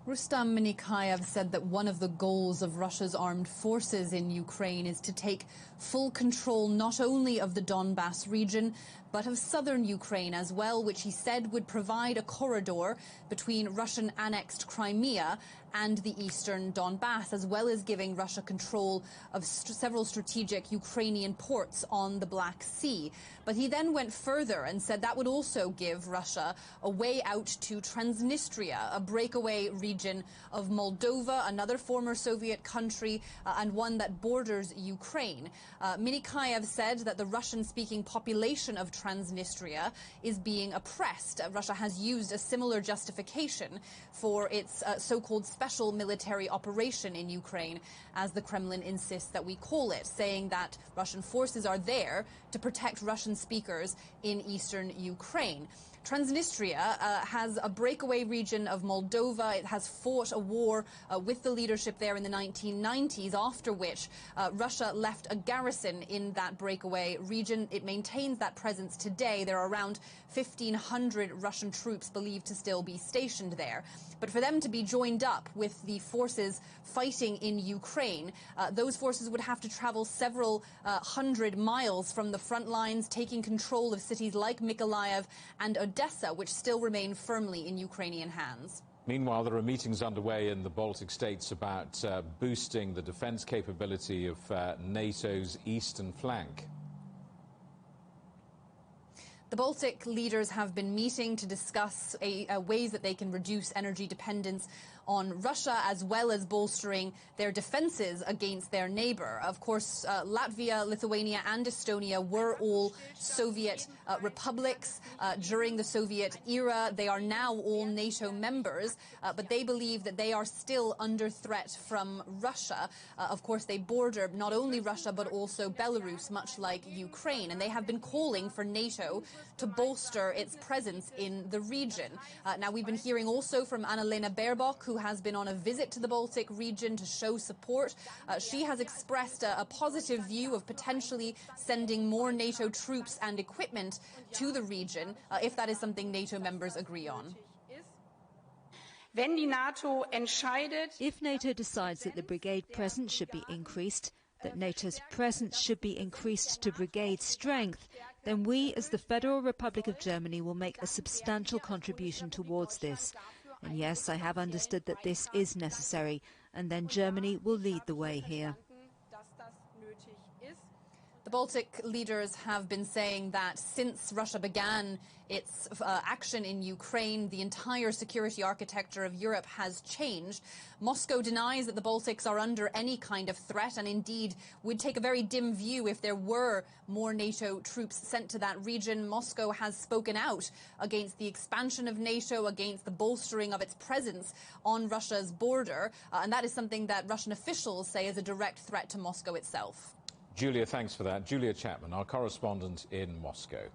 Rustam Minikayev said that one of the goals of Russia's armed forces in Ukraine is to take full control not only of the Donbass region, but of southern Ukraine as well, which he said would provide a corridor between Russian-annexed Crimea and the eastern Donbass, as well as giving Russia control of several strategic Ukrainian ports on the Black Sea. But he then went further and said that would also give Russia a way out to Transnistria, a breakaway region of Moldova, another former Soviet country, and one that borders Ukraine. Minikayev said that the Russian-speaking population of Transnistria is being oppressed. Russia has used a similar justification for its so-called special military operation in Ukraine, as the Kremlin insists that we call it, saying that Russian forces are there to protect Russian speakers in eastern Ukraine. Transnistria has a breakaway region of Moldova. It has fought a war with the leadership there in the 1990s, after which Russia left a garrison in that breakaway region. It maintains that presence today. There are around 1,500 Russian troops believed to still be stationed there. But for them to be joined up with the forces fighting in Ukraine, those forces would have to travel several hundred miles from the front lines, taking control of cities like Mykolaiv and Odessa, which still remain firmly in Ukrainian hands. Meanwhile, there are meetings underway in the Baltic states about boosting the defense capability of NATO's eastern flank. The Baltic leaders have been meeting to discuss ways that they can reduce energy dependence on Russia, as well as bolstering their defenses against their neighbor. Of course, Latvia, Lithuania and Estonia were all Soviet republics during the Soviet era. They are now all NATO members, but they believe that they are still under threat from Russia. Of course, they border not only Russia, but also Belarus, much like Ukraine, and they have been calling for NATO to bolster its presence in the region. Now, we've been hearing also from Annalena Baerbock, who has been on a visit to the Baltic region to show support. She has expressed a positive view of potentially sending more NATO troops and equipment to the region, if that is something NATO members agree on. If NATO decides that the brigade presence should be increased, that NATO's presence should be increased to brigade strength, then we, as the Federal Republic of Germany, will make a substantial contribution towards this. And yes, I have understood that this is necessary, and then Germany will lead the way here. The Baltic leaders have been saying that since Russia began its action in Ukraine, the entire security architecture of Europe has changed. Moscow denies that the Baltics are under any kind of threat, and indeed would take a very dim view if there were more NATO troops sent to that region. Moscow has spoken out against the expansion of NATO, against the bolstering of its presence on Russia's border, and that is something that Russian officials say is a direct threat to Moscow itself. Julia, thanks for that. Julia Chapman, our correspondent in Moscow.